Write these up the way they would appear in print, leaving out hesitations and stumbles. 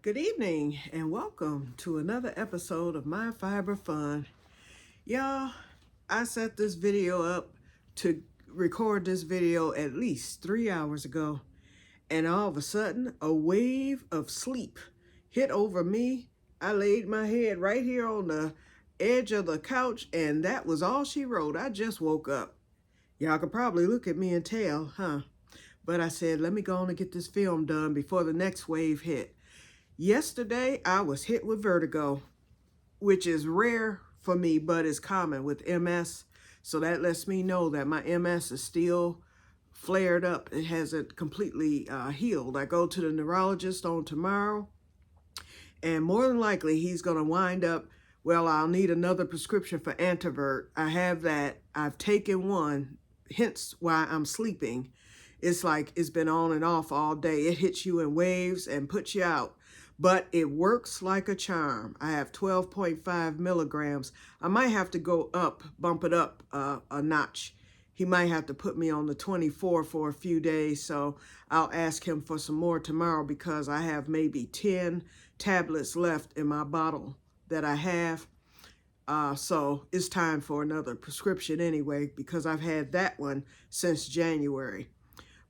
Good evening and welcome to another episode of My Fiber Fun. Y'all, I set this video up to record this video at least 3 hours ago, and all of a sudden a wave of sleep hit over me. I laid my head right here on the edge of the couch, and that was all she wrote. I just woke up. Y'all could probably look at me and tell, huh? But I said, let me go on and get this film done before the next wave hit. Yesterday, I was hit with vertigo, which is rare for me, but it's common with MS. So that lets me know that my MS is still flared up. It hasn't completely healed. I go to the neurologist on tomorrow, and more than likely, he's going to wind up, well, I'll need another prescription for Antivert. I have that. I've taken one, hence why I'm sleeping. It's like it's been on and off all day. It hits you in waves and puts you out. But it works like a charm. I have 12.5 milligrams. I might have to go up, bump it up a notch. He might have to put me on the 24 for a few days, so I'll ask him for some more tomorrow because I have maybe 10 tablets left in my bottle that I have. So it's time for another prescription anyway because I've had that one since January.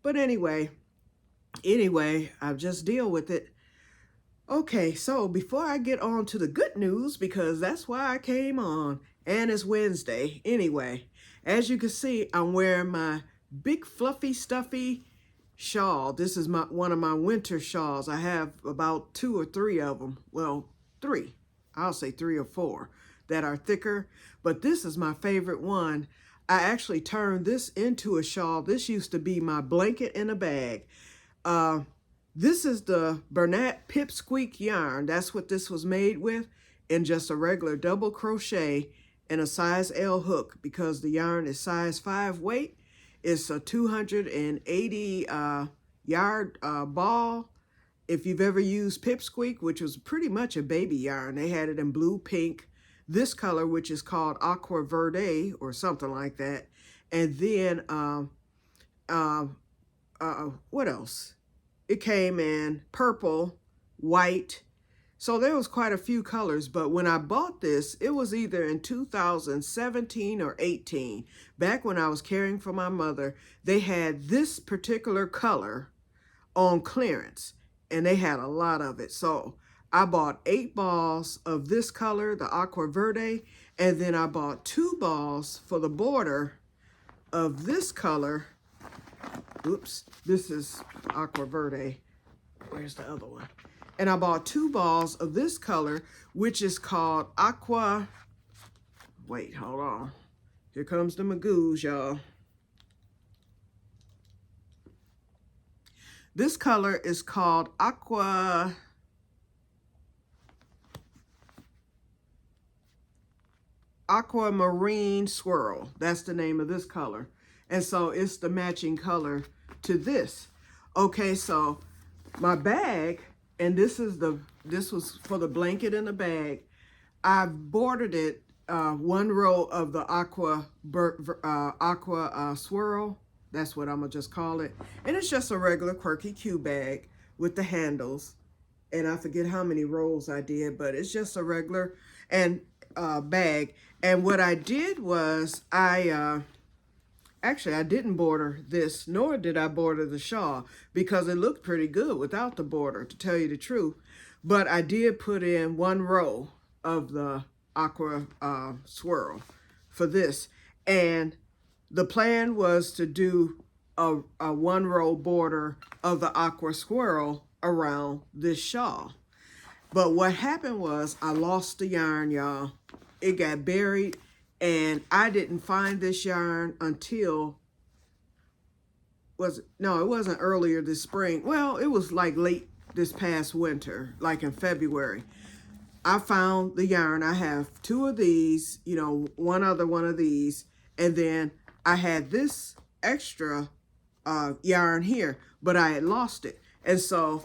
But anyway, I just deal with it. Okay, so before I get on to the good news, because that's why I came on, and it's Wednesday anyway, as you can see, I'm wearing my big fluffy stuffy shawl. This is one of my winter shawls. I have about 2 or 3 of them. Well, 3. I'll say 3 or 4 that are thicker, but this is my favorite one. I actually turned this into a shawl. This used to be my blanket in a bag. This is the Bernat Pipsqueak yarn. That's what this was made with, in just a regular double crochet and a size L hook because the yarn is size 5 weight. It's a 280 yard ball. If you've ever used Pipsqueak, which was pretty much a baby yarn, they had it in blue, pink, this color, which is called Aqua Verde or something like that. And then, what else? It came in purple, white. So there was quite a few colors, but when I bought this, it was either in 2017 or 18. Back when I was caring for my mother, they had this particular color on clearance, and they had a lot of it. So I bought 8 balls of this color, the Aqua Verde, and then I bought 2 balls for the border of this color. Oops, this is Aqua Verde. Where's the other one? And I bought 2 balls of this color, which is called Aqua. Wait, hold on. Here comes the Magoos, y'all. This color is called Aqua Marine Swirl. That's the name of this color. And so it's the matching color to this. Okay, so my bag, and this was for the blanket in the bag. I've bordered it 1 row of the aqua swirl. That's what I'm gonna just call it. And it's just a regular quirky Q bag with the handles. And I forget how many rows I did, but it's just a regular bag. And what I did was actually, I didn't border this, nor did I border the shawl, because it looked pretty good without the border, to tell you the truth. But I did put in 1 row of the aqua swirl for this. And the plan was to do a 1 row border of the aqua swirl around this shawl. But what happened was I lost the yarn, y'all. It got buried. And I didn't find this yarn until, it wasn't earlier this spring. Well, it was like late this past winter, like in February. I found the yarn. I have 2 of these, 1 other one of these. And then I had this extra yarn here, but I had lost it. And so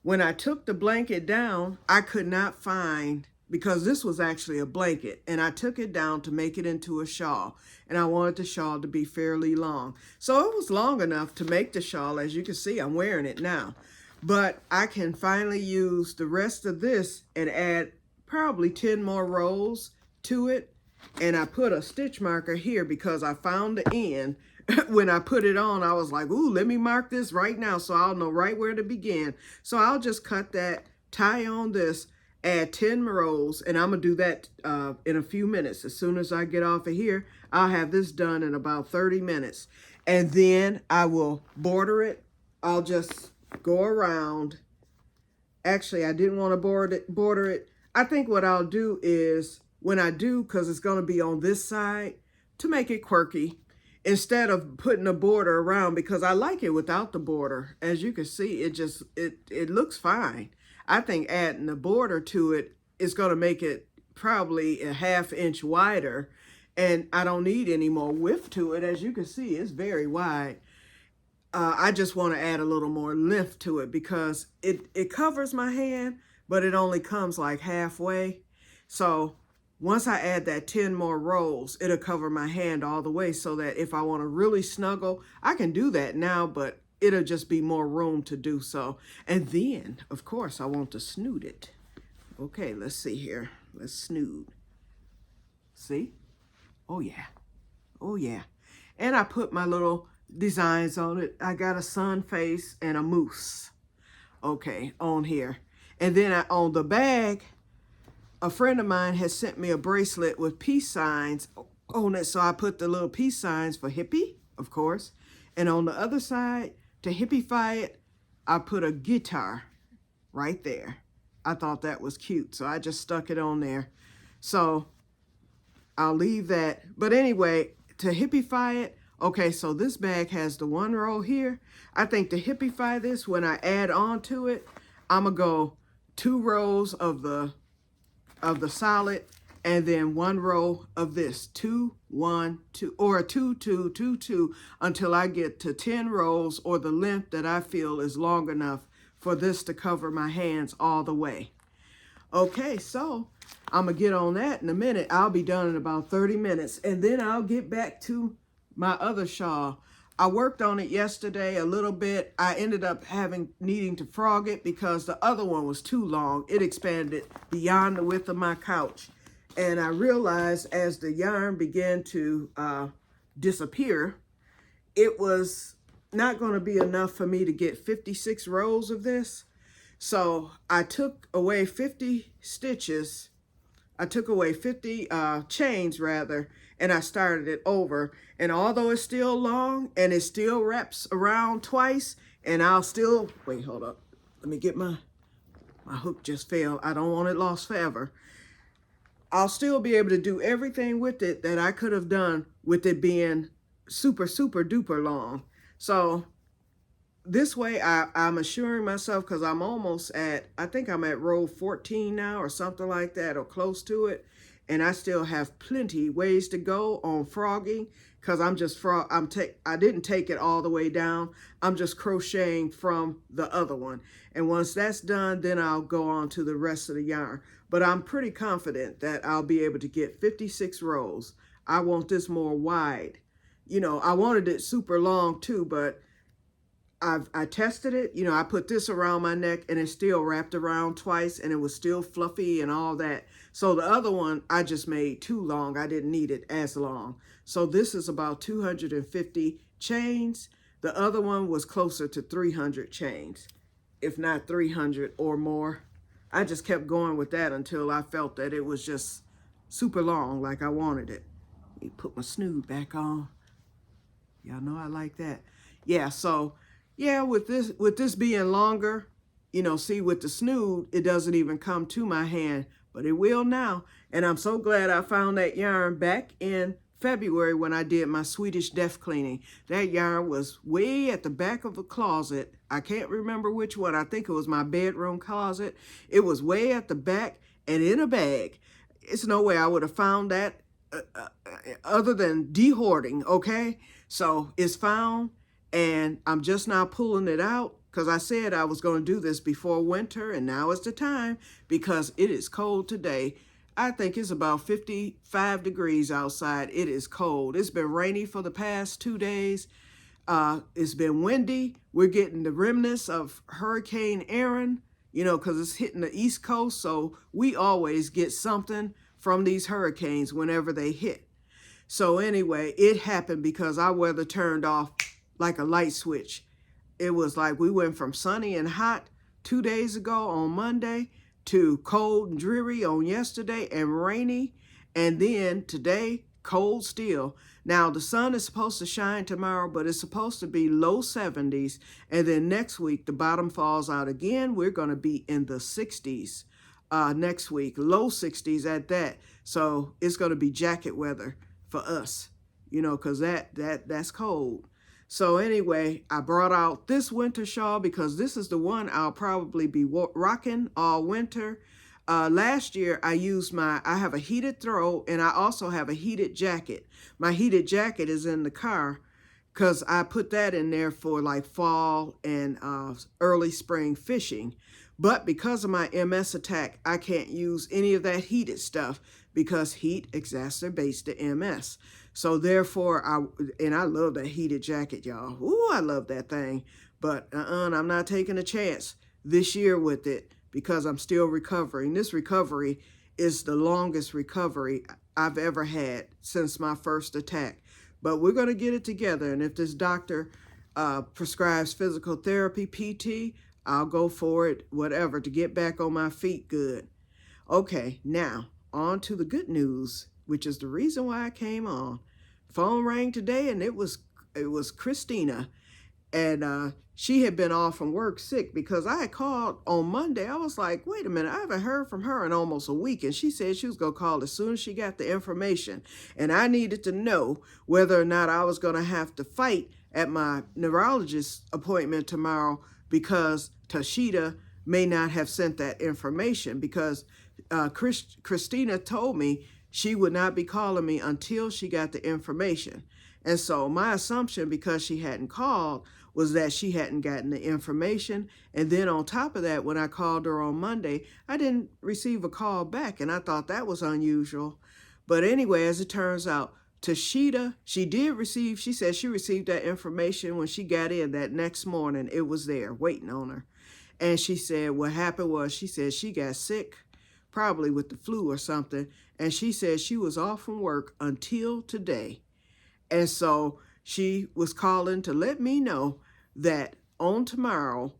when I took the blanket down, I could not find, because this was actually a blanket, and I took it down to make it into a shawl, and I wanted the shawl to be fairly long. So it was long enough to make the shawl. As you can see, I'm wearing it now. But I can finally use the rest of this and add probably 10 more rows to it. And I put a stitch marker here because I found the end. When I put it on, I was like, ooh, let me mark this right now so I'll know right where to begin. So I'll just cut that, tie on this, add 10 rows, and I'm going to do that in a few minutes. As soon as I get off of here, I'll have this done in about 30 minutes. And then I will border it. I'll just go around. Actually, I didn't want to border it. I think what I'll do is, when I do, because it's going to be on this side, to make it quirky, instead of putting a border around, because I like it without the border. As you can see, it looks fine. I think adding a border to it is going to make it probably a ½ inch wider, and I don't need any more width to it. As you can see, it's very wide. I just want to add a little more length to it because it covers my hand, but it only comes like halfway. So once I add that 10 more rows, it'll cover my hand all the way, so that if I want to really snuggle, I can do that now, but it'll just be more room to do so. And then, of course, I want to snoot it. Okay, let's see here. Let's snoot. See? Oh, yeah. Oh, yeah. And I put my little designs on it. I got a sun face and a moose. Okay, on here. And then on the bag, a friend of mine has sent me a bracelet with peace signs on it. So I put the little peace signs for hippie, of course. And on the other side, to hippiefy it, I put a guitar right there. I thought that was cute, so I just stuck it on there. So I'll leave that. But anyway, to hippiefy it, okay, so this bag has the 1 row here. I think to hippiefy this, when I add on to it, I'm going to go 2 rows of the solid, and then 1 row of this, 2, 1, 2, or 2, 2, 2, 2, until I get to 10 rows, or the length that I feel is long enough for this to cover my hands all the way. Okay, so I'm going to get on that in a minute. I'll be done in about 30 minutes, and then I'll get back to my other shawl. I worked on it yesterday a little bit. I ended up needing to frog it because the other one was too long. It expanded beyond the width of my couch. And I realized as the yarn began to disappear, it was not going to be enough for me to get 56 rows of this. So I took away 50 stitches. I took away 50 chains rather, and I started it over. And although it's still long and it still wraps around twice, and I'll still, wait, hold up. Let me get my hook just fell. I don't want it lost forever. I'll still be able to do everything with it that I could have done with it being super, super duper long. So this way I'm assuring myself, because I'm almost at, I think I'm at row 14 now or something like that, or close to it. And I still have plenty ways to go on frogging, because I didn't take it all the way down. I'm just crocheting from the other one. And once that's done, then I'll go on to the rest of the yarn. But I'm pretty confident that I'll be able to get 56 rows. I want this more wide. You know, I wanted it super long too, but I tested it. You know, I put this around my neck and it still wrapped around twice, and it was still fluffy and all that. So the other one I just made too long. I didn't need it as long. So this is about 250 chains. The other one was closer to 300 chains, if not 300 or more. I just kept going with that until I felt that it was just super long, like I wanted it. Let me put my snood back on. Y'all know I like that. Yeah, so yeah, with this being longer, you know, see, with the snood, it doesn't even come to my hand, but it will now. And I'm so glad I found that yarn back in February when I did my Swedish depth cleaning. That yarn was way at the back of a closet. I can't remember which one. I think it was my bedroom closet. It was way at the back and in a bag. It's no way I would have found that other than de-hoarding, okay? So it's found, and I'm just now pulling it out because I said I was going to do this before winter, and now is the time because it is cold today. I think it's about 55 degrees outside. It is cold. It's been rainy for the past 2 days. It's been windy. We're getting the remnants of Hurricane Aaron, you know, because it's hitting the East Coast. So we always get something from these hurricanes whenever they hit. So anyway, it happened because our weather turned off like a light switch. It was like we went from sunny and hot 2 days ago on Monday to cold and dreary on yesterday and rainy. And then today, cold still. Now, the sun is supposed to shine tomorrow, but it's supposed to be low 70s. And then next week, the bottom falls out again. We're going to be in the 60s next week, low 60s at that. So it's going to be jacket weather for us, you know, because that's cold. So anyway, I brought out this winter shawl because this is the one I'll probably be rocking all winter. Last year, I have a heated throw and I also have a heated jacket. My heated jacket is in the car because I put that in there for like fall and early spring fishing. But because of my MS attack, I can't use any of that heated stuff because heat exacerbates the MS. So therefore, I love that heated jacket, y'all. Ooh, I love that thing. But I'm not taking a chance this year with it because I'm still recovering. This recovery is the longest recovery I've ever had since my first attack. But we're going to get it together. And if this doctor prescribes physical therapy, PT, I'll go for it, whatever, to get back on my feet good. Okay, now on to the good news, which is the reason why I came on. Phone rang today, and it was Christina, and she had been off from work sick because I had called on Monday. I was like, wait a minute, I haven't heard from her in almost a week, and she said she was going to call as soon as she got the information, and I needed to know whether or not I was going to have to fight at my neurologist appointment tomorrow because Tashita may not have sent that information because Christina told me she would not be calling me until she got the information. And so my assumption, because she hadn't called, was that she hadn't gotten the information. And then on top of that, when I called her on Monday, I didn't receive a call back. And I thought that was unusual. But anyway, as it turns out, Tashita, she said she received that information when she got in that next morning. It was there waiting on her. And she said what happened was, she said she got sick, probably with the flu or something. And she said she was off from work until today. And so she was calling to let me know that on tomorrow,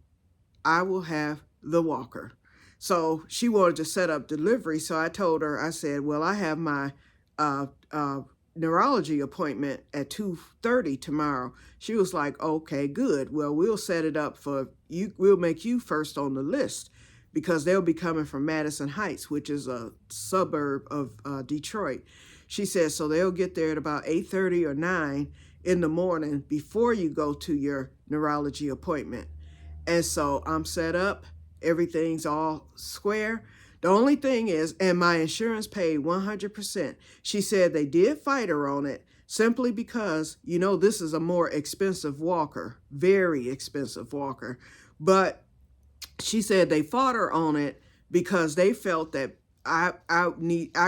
I will have the walker. So she wanted to set up delivery. So I told her, I said, well, I have my neurology appointment at 2:30 tomorrow. She was like, okay, good. Well, we'll set it up for you. We'll make you first on the list because they'll be coming from Madison Heights, which is a suburb of Detroit. She said, so they'll get there at about 8:30 or 9 in the morning before you go to your neurology appointment. And so I'm set up. Everything's all square. The only thing is, and my insurance paid 100%. She said they did fight her on it simply because, you know, this is a more expensive walker, very expensive walker. But she said they fought her on it because they felt that I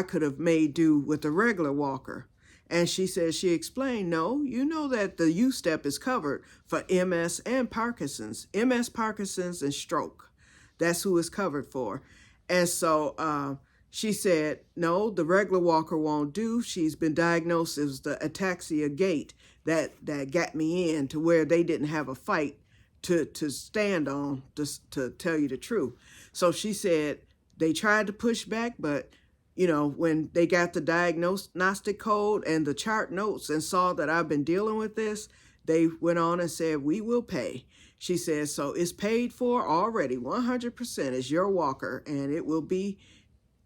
could have made do with a regular walker. And she said, she explained, no, you know that the U-Step is covered for MS and Parkinson's, MS, Parkinson's, and stroke. That's who it's covered for. And so she said, no, the regular walker won't do. She's been diagnosed as the ataxia gait that got me in to where they didn't have a fight to stand on, to tell you the truth. So she said they tried to push back, but you know, when they got the diagnostic code and the chart notes and saw that I've been dealing with this, they went on and said, we will pay. She says, so it's paid for already. 100% is your walker, and it will be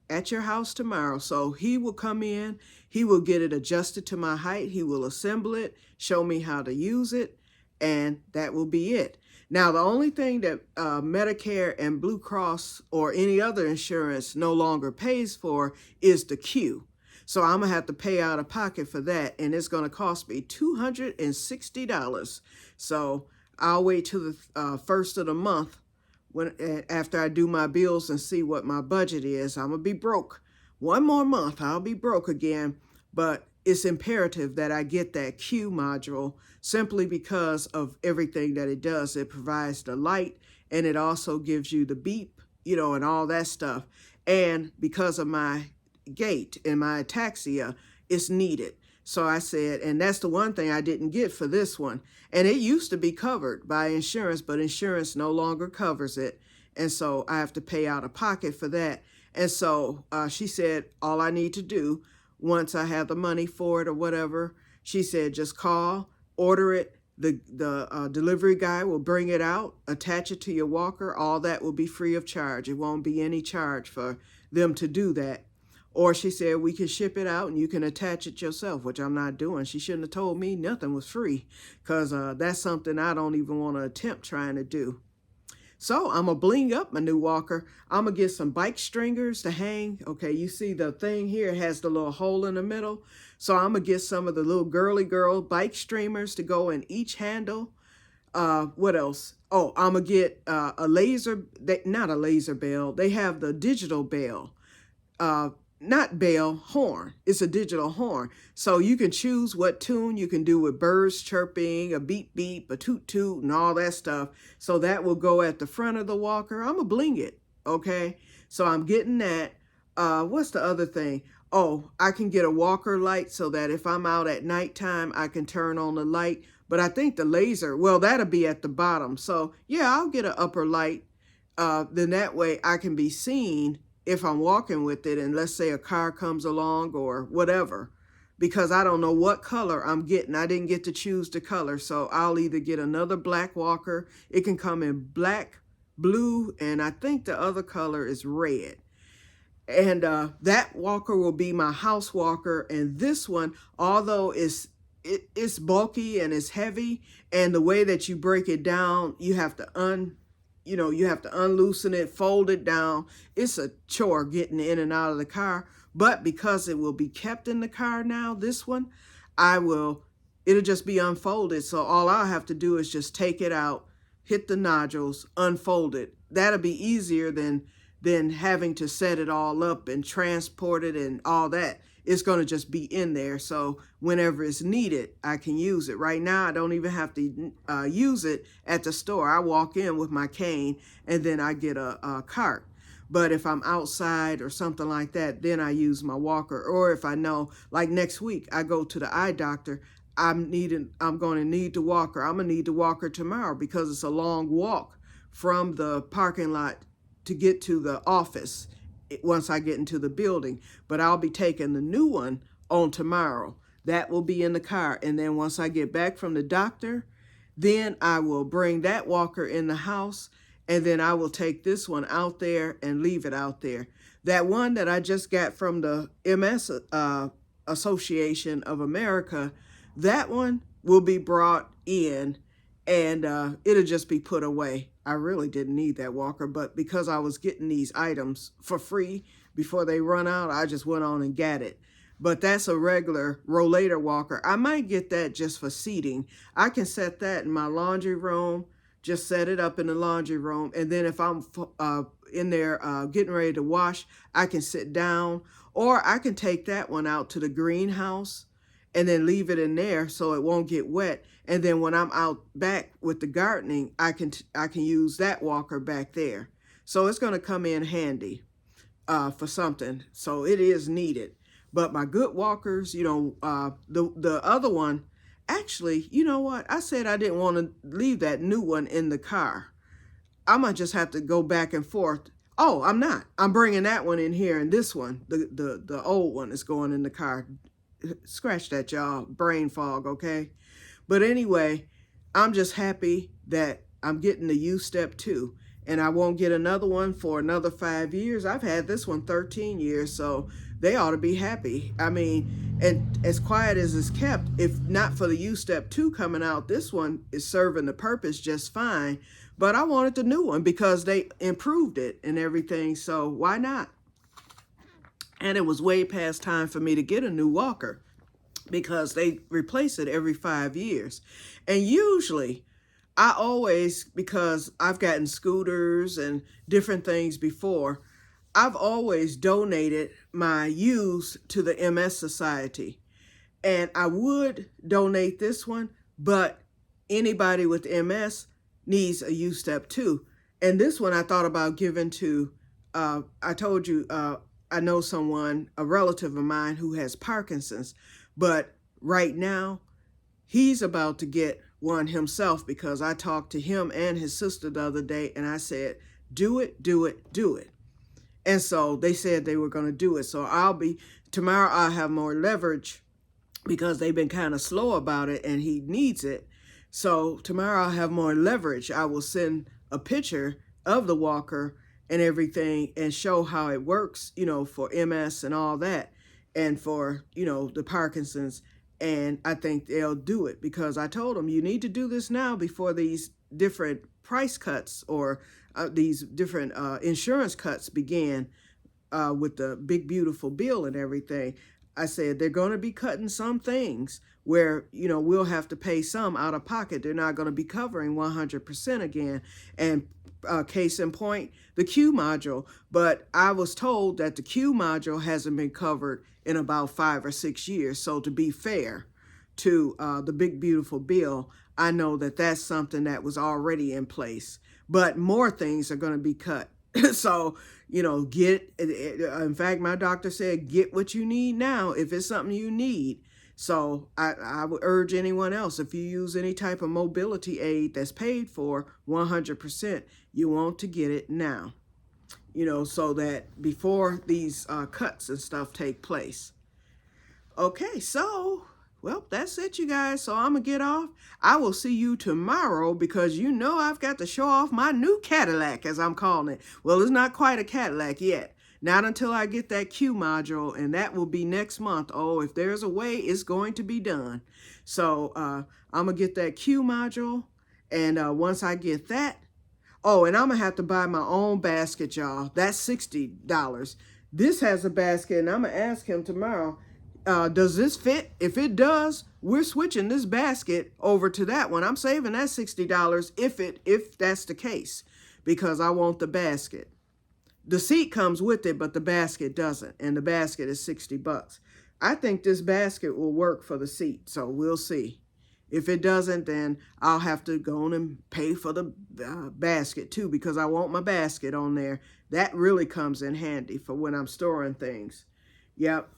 at your house tomorrow. So he will come in. He will get it adjusted to my height. He will assemble it, show me how to use it, and that will be it. Now, the only thing that Medicare and Blue Cross or any other insurance no longer pays for is the queue. So I'm going to have to pay out of pocket for that, and it's going to cost me $260. So I'll wait till the first of the month after I do my bills and see what my budget is. I'm going to be broke. One more month, I'll be broke again. But it's imperative that I get that Q module simply because of everything that it does. It provides the light, and it also gives you the beep, you know, and all that stuff. And because of my gait and my ataxia, it's needed. So I said, and that's the one thing I didn't get for this one. And it used to be covered by insurance, but insurance no longer covers it. And so I have to pay out of pocket for that. And so she said, all I need to do once I have the money for it or whatever, she said, just call, order it. The delivery guy will bring it out, attach it to your walker. All that will be free of charge. It won't be any charge for them to do that. Or she said, we can ship it out and you can attach it yourself, which I'm not doing. She shouldn't have told me nothing was free, because that's something I don't even want to attempt trying to do. So I'm going to bling up my new walker. I'm going to get some bike stringers to hang. Okay, you see the thing here has the little hole in the middle. So I'm going to get some of the little girly girl bike streamers to go in each handle. What else? Oh, I'm going to get a laser, not a laser bell. They have the digital bell. Not bell, horn. It's a digital horn. So you can choose what tune you can do with birds chirping, a beep beep, a toot toot, and all that stuff. So that will go at the front of the walker. I'm going to bling it, okay? So I'm getting that. What's the other thing? Oh, I can get a walker light so that if I'm out at nighttime, I can turn on the light. But I think the laser, well, that'll be at the bottom. So yeah, I'll get an upper light. Then that way I can be seen if I'm walking with it, and let's say a car comes along or whatever, because I don't know what color I'm getting. I didn't get to choose the color, so I'll either get another black walker. It can come in black, blue, and I think the other color is red. And that walker will be my house walker. And this one, although it's bulky and it's heavy, and the way that you break it down, you have to you have to unloosen it, fold it down. It's a chore getting in and out of the car. But because it will be kept in the car now, this one, it'll just be unfolded. So all I'll have to do is just take it out, hit the nodules, unfold it. That'll be easier than having to set it all up and transport it and all that. It's going to just be in there. So whenever it's needed, I can use it. Right now, I don't even have to use it at the store. I walk in with my cane and then I get a cart. But if I'm outside or something like that, then I use my walker. Or if I know, like next week, I go to the eye doctor, I'm going to need the walker. I'm going to need the walker tomorrow because it's a long walk from the parking lot to get to the office once I get into the building. But I'll be taking the new one on tomorrow. That will be in the car. And then once I get back from the doctor, then I will bring that walker in the house, and then I will take this one out there and leave it out there. That one that I just got from the MS Association of America, that one will be brought in, and it'll just be put away. I really didn't need that walker, but because I was getting these items for free before they run out, I just went on and got it. But that's a regular rollator walker. I might get that just for seating. I can set that in my laundry room, just set it up in the laundry room. And then if I'm in there getting ready to wash, I can sit down. Or I can take that one out to the greenhouse and then leave it in there so it won't get wet. And then when I'm out back with the gardening, I can use that walker back there. So it's going to come in handy for something. So it is needed. But my good walkers, the other one, actually, you know what? I said I didn't want to leave that new one in the car. I might just have to go back and forth. Oh, I'm not. I'm bringing that one in here, and this one, the old one, is going in the car. Scratch that, y'all. Brain fog, okay? But anyway, I'm just happy that I'm getting the U-Step 2, and I won't get another one for another 5 years. I've had this one 13 years, so they ought to be happy. I mean, and as quiet as it's kept, if not for the U-Step 2 coming out, this one is serving the purpose just fine. But I wanted the new one because they improved it and everything, so why not? And it was way past time for me to get a new walker because they replace it every 5 years. And usually, I always, because I've gotten scooters and different things before, I've always donated my used to the MS Society. And I would donate this one, but anybody with MS needs a U-Step too. And this one I thought about giving to, I told you, I know someone, a relative of mine who has Parkinson's, but right now he's about to get one himself because I talked to him and his sister the other day and I said, do it, do it, do it. And so they said they were going to do it. So tomorrow I'll have more leverage because they've been kind of slow about it and he needs it. So tomorrow I'll have more leverage. I will send a picture of the walker and everything and show how it works, you know, for MS and all that, and for, you know, the Parkinson's. And I think they'll do it because I told them you need to do this now before these different price cuts or these different insurance cuts begin with the big beautiful bill and everything. I said they're going to be cutting some things where, you know, we'll have to pay some out of pocket. They're not going to be covering 100% again. And case in point, the Q module. But I was told that the Q module hasn't been covered in about 5 or 6 years. So to be fair to the big beautiful bill, I know that that's something that was already in place. But more things are going to be cut. So, you know, in fact, my doctor said, get what you need now if it's something you need. So I would urge anyone else, if you use any type of mobility aid that's paid for 100%, you want to get it now, you know, so that before these cuts and stuff take place. Okay, so, well, that's it, you guys. So I'm going to get off. I will see you tomorrow because you know I've got to show off my new Cadillac, as I'm calling it. Well, it's not quite a Cadillac yet. Not until I get that Q module, and that will be next month. Oh, if there's a way, it's going to be done. So I'm going to get that Q module, and once I get that, oh, and I'm going to have to buy my own basket, y'all. That's $60. This has a basket, and I'm going to ask him tomorrow, does this fit? If it does, we're switching this basket over to that one. I'm saving that $60 if that's the case, because I want the basket. The seat comes with it, but the basket doesn't, and the basket is $60. I think this basket will work for the seat, so we'll see. If it doesn't, then I'll have to go on and pay for the basket too, because I want my basket on there. That really comes in handy for when I'm storing things. Yep.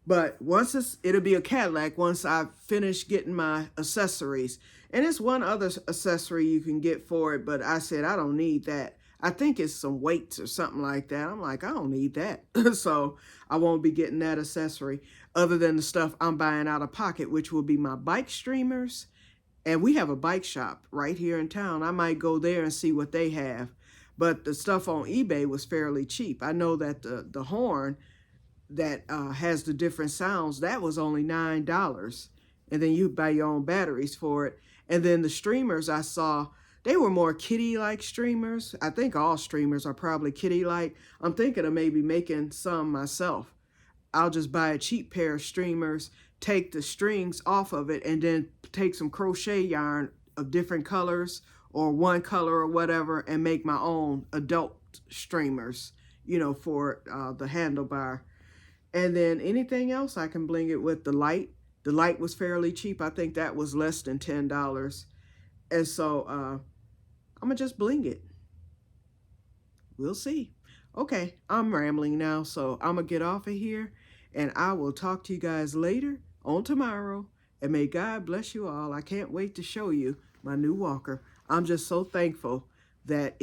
But once it'll be a Cadillac once I finish getting my accessories. And it's one other accessory you can get for it, but I said I don't need that. I think it's some weights or something like that. I'm like, I don't need that. So I won't be getting that accessory other than the stuff I'm buying out of pocket, which will be my bike streamers. And we have a bike shop right here in town. I might go there and see what they have. But the stuff on eBay was fairly cheap. I know that the horn that has the different sounds, that was only $9. And then you buy your own batteries for it. And then the streamers I saw, they were more kitty-like streamers. I think all streamers are probably kitty-like. I'm thinking of maybe making some myself. I'll just buy a cheap pair of streamers, take the strings off of it, and then take some crochet yarn of different colors or one color or whatever and make my own adult streamers, you know, for the handlebar. And then anything else I can bling it with. The light. The light was fairly cheap. I think that was less than $10. And so I'm going to just bling it. We'll see. Okay, I'm rambling now, so I'm going to get off of here. And I will talk to you guys later on tomorrow. And may God bless you all. I can't wait to show you my new walker. I'm just so thankful that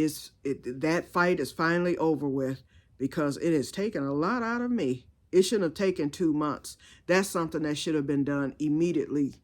that fight is finally over with, because it has taken a lot out of me. It shouldn't have taken 2 months. That's something that should have been done immediately,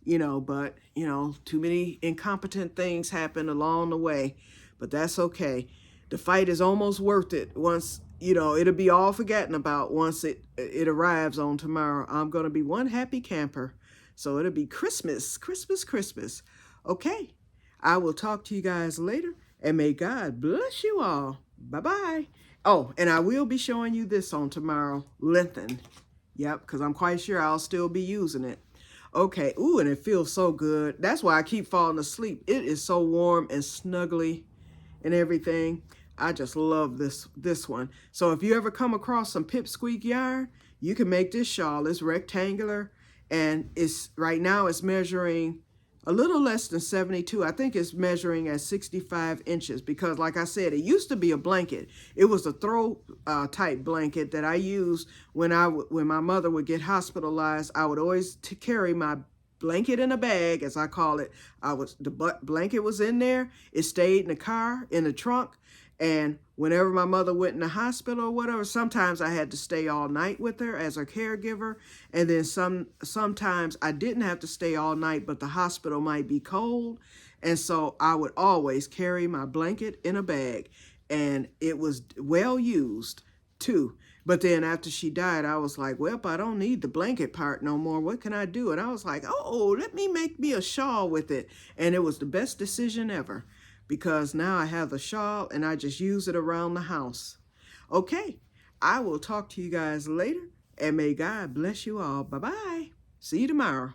you know, but, you know, too many incompetent things happen along the way, but that's okay. The fight is almost worth it once, you know, it'll be all forgotten about once it arrives on tomorrow. I'm going to be one happy camper. So it'll be Christmas, Christmas, Christmas. Okay, I will talk to you guys later, and may God bless you all. Bye-bye. Oh, and I will be showing you this on tomorrow, lengthened. Yep, because I'm quite sure I'll still be using it. Okay, ooh, and it feels so good. That's why I keep falling asleep. It is so warm and snuggly and everything. I just love this one. So if you ever come across some pipsqueak yarn, you can make this shawl. It's rectangular, and it's right now it's measuring a little less than 72. I think it's measuring at 65 inches because, like I said, it used to be a blanket. It was a throw type blanket that I used when my mother would get hospitalized. I would always carry my blanket in a bag, as I call it. The blanket was in there. It stayed in the car, in the trunk. And whenever my mother went in the hospital or whatever, sometimes I had to stay all night with her as her caregiver. And then sometimes I didn't have to stay all night, but the hospital might be cold. And so I would always carry my blanket in a bag. And it was well used too. But then after she died, I was like, well, I don't need the blanket part no more. What can I do? And I was like, oh, let me make me a shawl with it. And it was the best decision ever, because now I have the shawl and I just use it around the house. Okay, I will talk to you guys later, and may God bless you all. Bye-bye. See you tomorrow.